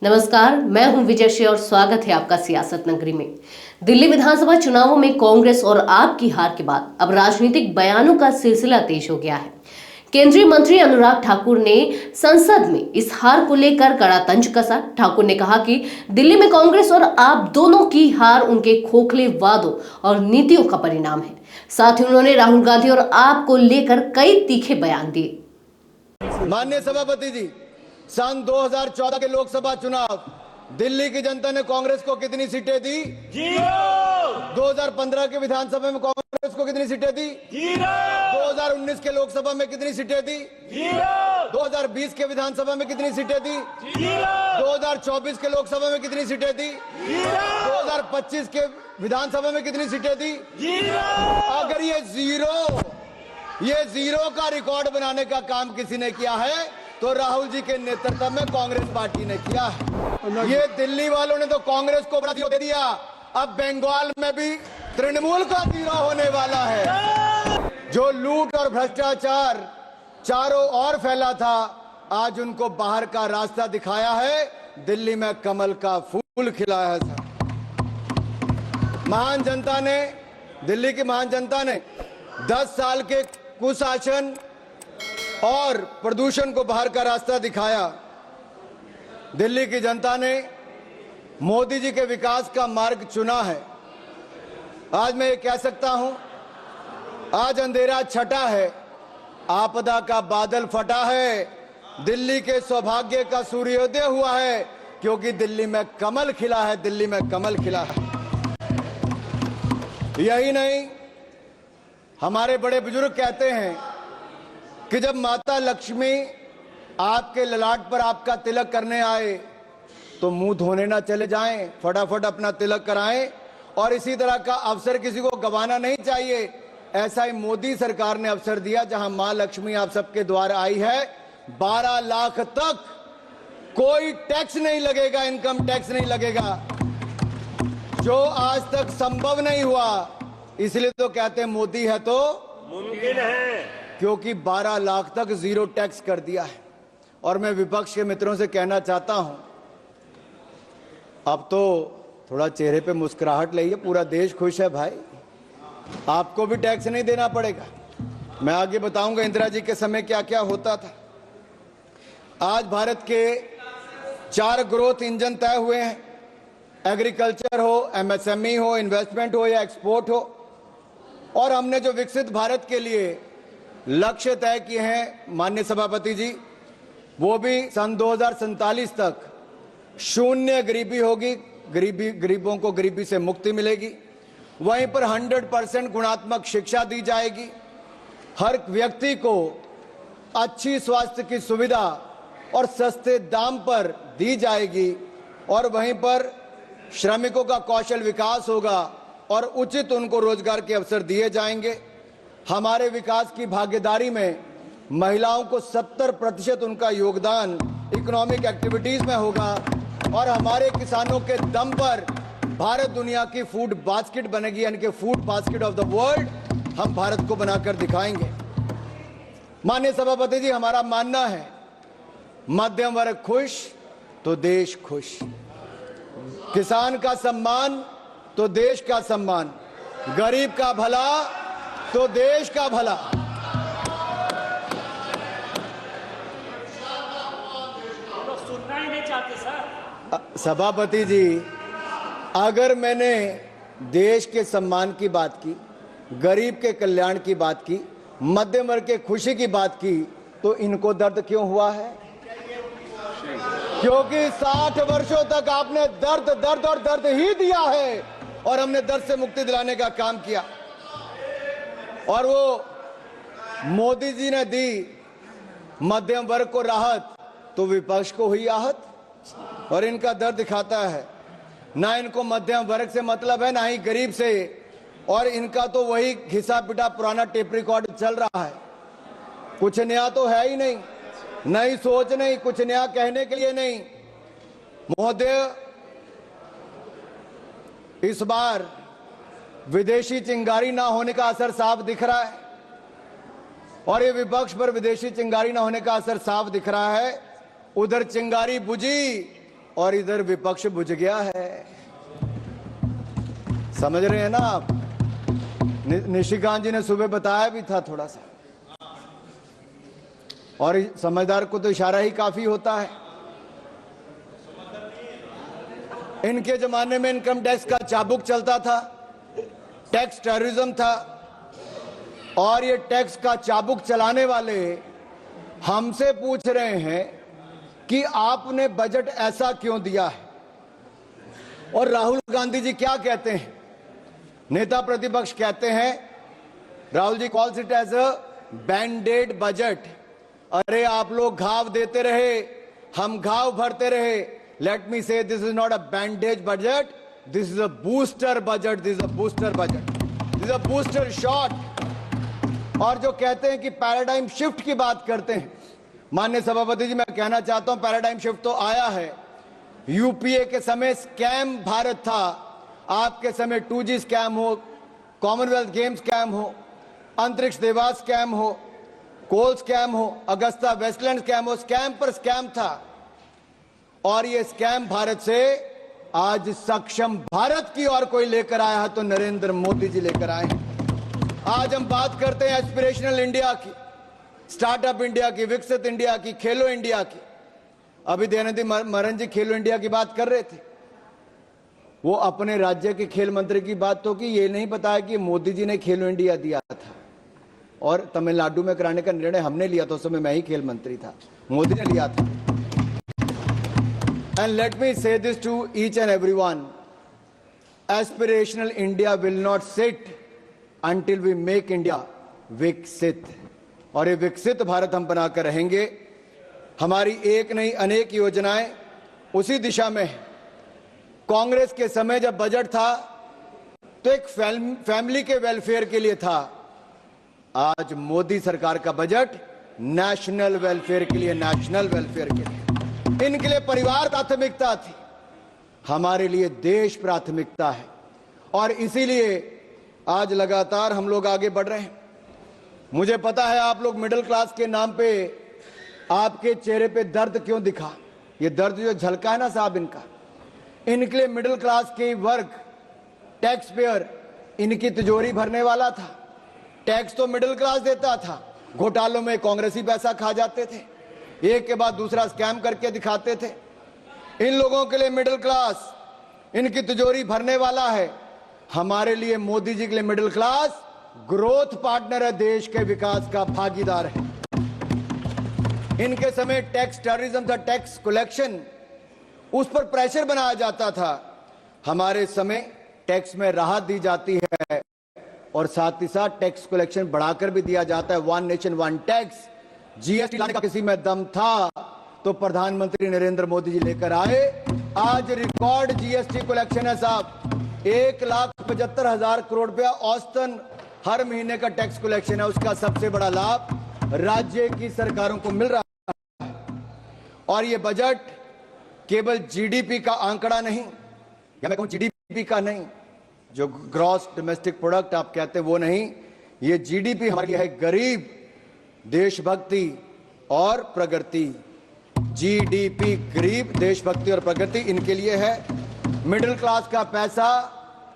नमस्कार, मैं हूं विजयश्री और स्वागत है आपका सियासत नगरी में। दिल्ली विधानसभा चुनावों में कांग्रेस और आप की हार के बाद अब राजनीतिक बयानों का सिलसिला तेज हो गया है। केंद्रीय मंत्री अनुराग ठाकुर ने संसद में इस हार को लेकर कड़ा तंज कसा। ठाकुर ने कहा कि दिल्ली में कांग्रेस और आप दोनों की हार उनके खोखले वादों और नीतियों का परिणाम है। साथ ही उन्होंने राहुल गांधी और आप को लेकर कई तीखे बयान दिए। माननीय सभापति जी, सन 2014 के लोकसभा चुनाव दिल्ली की जनता ने कांग्रेस को कितनी सीटें दी? 2015 के विधानसभा में कांग्रेस को कितनी सीटें दी? 2019 के लोकसभा में कितनी सीटें दी? 2020 के विधानसभा में कितनी सीटें दी? 2024 के लोकसभा में कितनी सीटें दी? 2025 के विधानसभा में कितनी सीटें दी? अगर ये जीरो का रिकॉर्ड बनाने का काम किसी ने किया है तो राहुल जी के नेतृत्व में कांग्रेस पार्टी ने किया है। ये दिल्ली वालों ने तो कांग्रेस को बड़ा जीरो दे दिया, अब बंगाल में भी तृणमूल का जीरो होने वाला है। जो लूट और भ्रष्टाचार चारों ओर फैला था, आज उनको बाहर का रास्ता दिखाया है। दिल्ली में कमल का फूल खिलाया था। महान जनता ने, दिल्ली की महान जनता ने 10 साल के कुशासन और प्रदूषण को बाहर का रास्ता दिखाया। दिल्ली की जनता ने मोदी जी के विकास का मार्ग चुना है। आज मैं ये कह सकता हूं, आज अंधेरा छटा है, आपदा का बादल फटा है, दिल्ली के सौभाग्य का सूर्योदय हुआ है, क्योंकि दिल्ली में कमल खिला है, दिल्ली में कमल खिला है। यही नहीं, हमारे बड़े बुजुर्ग कहते हैं कि जब माता लक्ष्मी आपके ललाट पर आपका तिलक करने आए तो मुंह धोने ना चले जाएं, फटाफट अपना तिलक कराएं। और इसी तरह का अवसर किसी को गंवाना नहीं चाहिए। ऐसा ही मोदी सरकार ने अवसर दिया, जहां मां लक्ष्मी आप सबके द्वार आई है। 12 लाख तक कोई टैक्स नहीं लगेगा, इनकम टैक्स नहीं लगेगा, जो आज तक संभव नहीं हुआ। इसलिए तो कहते हैं मोदी है तो मुमकिन है, क्योंकि 12 लाख तक जीरो टैक्स कर दिया है। और मैं विपक्ष के मित्रों से कहना चाहता हूं, अब तो थोड़ा चेहरे पे मुस्कुराहट लाइए, पूरा देश खुश है भाई, आपको भी टैक्स नहीं देना पड़ेगा। मैं आगे बताऊंगा इंदिरा जी के समय क्या क्या होता था। आज भारत के 4 ग्रोथ इंजन तय हुए हैं, एग्रीकल्चर हो, एमएसएमई हो, इन्वेस्टमेंट हो या एक्सपोर्ट हो। और हमने जो विकसित भारत के लिए लक्ष्य तय किए हैं माननीय सभापति जी, वो भी सन 2047 तक शून्य गरीबी होगी, गरीबों को गरीबी से मुक्ति मिलेगी। वहीं पर 100% गुणात्मक शिक्षा दी जाएगी, हर व्यक्ति को अच्छी स्वास्थ्य की सुविधा और सस्ते दाम पर दी जाएगी। और वहीं पर श्रमिकों का कौशल विकास होगा और उचित उनको रोजगार के अवसर दिए जाएंगे। हमारे विकास की भागीदारी में महिलाओं को 70% उनका योगदान इकोनॉमिक एक्टिविटीज में होगा। और हमारे किसानों के दम पर भारत दुनिया की फूड बास्केट बनेगी, यानी कि food basket of the world हम भारत को बनाकर दिखाएंगे। माननीय सभापति जी, हमारा मानना है मध्यम वर्ग खुश तो देश खुश, किसान का सम्मान तो देश का सम्मान, गरीब का भला तो देश का भला। लोग सुनना ही नहीं चाहते सर। सभापति जी, अगर मैंने देश के सम्मान की बात की, गरीब के कल्याण की बात की, मध्यम वर्ग के खुशी की बात की, तो इनको दर्द क्यों हुआ है? क्योंकि 60 वर्षों तक आपने दर्द दर्द और दर्द ही दिया है, और हमने दर्द से मुक्ति दिलाने का काम किया। और वो मोदी जी ने दी मध्यम वर्ग को राहत, तो विपक्ष को हुई आहत। और इनका दर्द दिखाता है, ना इनको मध्यम वर्ग से मतलब है, ना ही गरीब से। और इनका तो वही घिसा पिटा पुराना टेप रिकॉर्ड चल रहा है, कुछ नया तो है ही नहीं, नई सोच नहीं, कुछ नया कहने के लिए नहीं। महोदय, इस बार विदेशी चिंगारी ना होने का असर साफ दिख रहा है, और ये विपक्ष पर विदेशी चिंगारी ना होने का असर साफ दिख रहा है। उधर चिंगारी बुझी और इधर विपक्ष बुझ गया है। समझ रहे हैं ना आप? निशिकांत जी ने सुबह बताया भी था थोड़ा सा, और समझदार को तो इशारा ही काफी होता है। इनके जमाने में इनकम टैक्स का चाबुक चलता था, टैक्स टेररिज्म था, और ये टैक्स का चाबुक चलाने वाले हमसे पूछ रहे हैं कि आपने बजट ऐसा क्यों दिया है। और राहुल गांधी जी क्या कहते हैं? नेता प्रतिपक्ष कहते हैं, Rahul ji calls it as a band-aid budget. अरे आप लोग घाव देते रहे, हम घाव भरते रहे। Late me say this is not a bandage budget, this is a booster budget, this is a booster budget, this is a booster shot. और जो कहते हैं कि पैराडाइम शिफ्ट की बात करते हैं, माननीय सभापति जी, मैं कहना चाहता हूं पैराडाइम शिफ्ट तो आया है। यूपीए के समय स्कैम भारत था, आपके समय 2G स्कैम हो, कॉमनवेल्थ गेम स्कैम हो, अंतरिक्ष देवास स्कैम हो, कोल स्कैम हो, अगस्ता वेस्टलैंड स्कैम हो, स्कैम पर स्कैम था। और ये स्कैम भारत से आज सक्षम भारत की ओर कोई लेकर आया है तो नरेंद्र मोदी जी लेकर आए हैं। आज हम बात करते हैं एस्पिरेशनल इंडिया की, स्टार्टअप इंडिया की, विकसित इंडिया की, खेलो इंडिया की। अभी दयानिधि मारन जी खेलो इंडिया की बात कर रहे थे, वो अपने राज्य के खेल मंत्री की बात तो की, ये नहीं बताया कि मोदी जी ने खेलो इंडिया दिया था और तमिलनाडु में कराने का निर्णय हमने लिया था। उस समय मैं ही खेल मंत्री था, मोदी ने लिया था। And let me say this to each and everyone, aspirational India will not sit until we make India विकसित। और ये विकसित भारत हम बनाकर रहेंगे। हमारी एक नहीं अनेक योजनाएं उसी दिशा में है। कांग्रेस के समय जब बजट था तो एक फैमिली के वेलफेयर के लिए था। आज मोदी सरकार का बजट नेशनल वेलफेयर के लिए, नेशनल वेलफेयर के लिए। इनके लिए परिवार प्राथमिकता थी, हमारे लिए देश प्राथमिकता है। और इसीलिए आज लगातार हम लोग आगे बढ़ रहे हैं। मुझे पता है आप लोग मिडिल क्लास के नाम पे, आपके चेहरे पे दर्द क्यों दिखा। ये दर्द जो झलका है ना साहब इनका, इनके लिए मिडिल क्लास के वर्ग, टैक्स पेयर, इनकी तिजोरी भरने वाला था। टैक्स तो मिडिल क्लास देता था, घोटालों में कांग्रेसी पैसा खा जाते थे, एक के बाद दूसरा स्कैम करके दिखाते थे। इन लोगों के लिए मिडिल क्लास इनकी तिजोरी भरने वाला है। हमारे लिए मोदी जी के लिए मिडिल क्लास ग्रोथ पार्टनर है, देश के विकास का भागीदार है। इनके समय टैक्स टेररिज्म था, टैक्स कलेक्शन, उस पर प्रेशर बनाया जाता था। हमारे समय टैक्स में राहत दी जाती है और साथ ही साथ टैक्स कलेक्शन बढ़ाकर भी दिया जाता है। One nation one tax. GST लाने का किसी में दम था तो प्रधानमंत्री नरेंद्र मोदी जी लेकर आए। आज रिकॉर्ड जीएसटी कलेक्शन है साहब, 1,75,000 करोड़ रुपया औसतन हर महीने का टैक्स कलेक्शन है। उसका सबसे बड़ा लाभ राज्य की सरकारों को मिल रहा है। और ये बजट केवल जीडीपी का आंकड़ा नहीं, या मैं कहूं जीडीपी का नहीं, जो ग्रॉस डोमेस्टिक प्रोडक्ट आप कहते हैं वो नहीं, ये जीडीपी हमारे लिए है गरीब, देशभक्ति और प्रगति। जीडीपी गरीब, देशभक्ति और प्रगति इनके लिए है। मिडिल क्लास का पैसा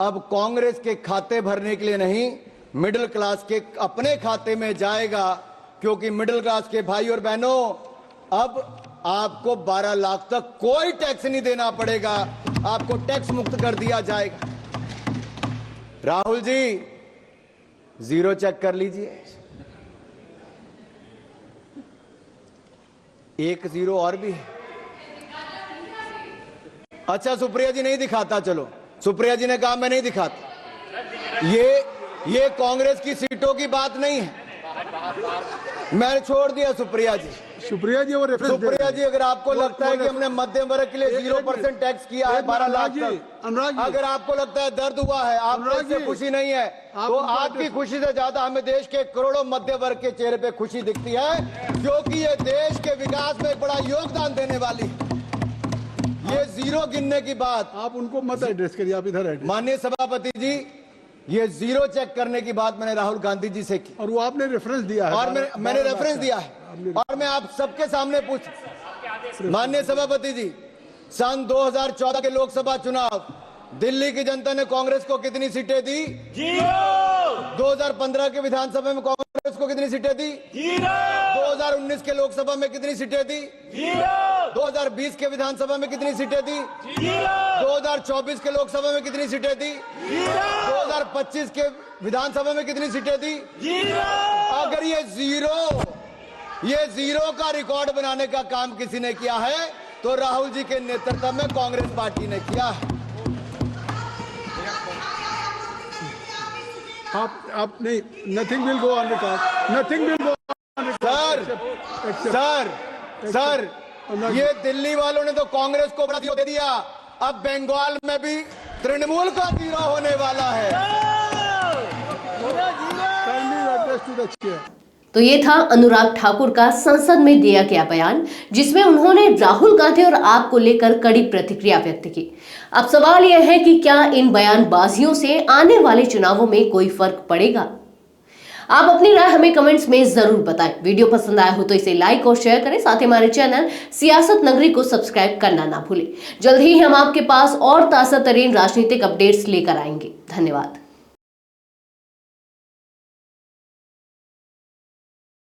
अब कांग्रेस के खाते भरने के लिए नहीं, मिडिल क्लास के अपने खाते में जाएगा। क्योंकि मिडिल क्लास के भाई और बहनों, अब आपको 12 लाख तक कोई टैक्स नहीं देना पड़ेगा, आपको टैक्स मुक्त कर दिया जाएगा। राहुल जी जीरो चेक कर लीजिए, 1 जीरो और भी है। अच्छा सुप्रिया जी नहीं दिखाता, चलो सुप्रिया जी ने कहा मैं नहीं दिखाता। ये कांग्रेस की सीटों की बात नहीं है, मैंने छोड़ दिया सुप्रिया जी। सुप्रिया जी, और सुप्रिया जी, अगर आपको लगता है कि हमने मध्यम वर्ग के लिए 0% टैक्स किया है 12 लाख तक, अगर आपको लगता है दर्द हुआ है, आपको इससे खुशी नहीं है, तो आपकी खुशी से ज्यादा हमें देश के करोड़ों मध्य वर्ग के चेहरे पे खुशी दिखती है, क्योंकि ये देश के विकास में एक बड़ा योगदान देने वाली है। ये जीरो गिनने की बात आप उनको मत एड्रेस करिए, आप इधर एड्रेस। माननीय सभापति जी, ये जीरो चेक करने की बात मैंने राहुल गांधी जी से की, और वो आपने रेफरेंस दिया है, और मैंने रेफरेंस दिया है, और मैं आप सबके सामने पूछ, माननीय सभापति जी, सन 2014 के लोकसभा चुनाव दिल्ली की जनता ने कांग्रेस को कितनी सीटें दी? 2015 के विधानसभा में कांग्रेस को कितनी सीटें दी? 2019 के लोकसभा में कितनी सीटें दी? 2020 के विधानसभा में कितनी सीटें दी? 2024 के लोकसभा में कितनी सीटें दी? 2025 के विधानसभा में कितनी सीटें दी? अगर ये जीरो का रिकॉर्ड बनाने का काम किसी ने किया है तो राहुल जी के नेतृत्व में कांग्रेस पार्टी ने किया है। आप नहीं, nothing will go on record, nothing will go on record. Sir, ये दिल्ली वालों ने तो कांग्रेस को बड़ा दे दिया, अब बंगाल में भी तृणमूल का जीरो होने वाला है। तो ये था अनुराग ठाकुर का संसद में दिया गया बयान, जिसमें उन्होंने राहुल गांधी और आप को लेकर कड़ी प्रतिक्रिया व्यक्त की। अब सवाल यह है कि क्या इन बयानबाजियों से आने वाले चुनावों में कोई फर्क पड़ेगा? आप अपनी राय हमें कमेंट्स में जरूर बताएं। वीडियो पसंद आया हो तो इसे लाइक और शेयर करें। साथ ही हमारे चैनल सियासत नगरी को सब्सक्राइब करना ना भूलें। जल्द ही हम आपके पास और ताजा तरीन राजनीतिक अपडेट्स लेकर आएंगे। धन्यवाद।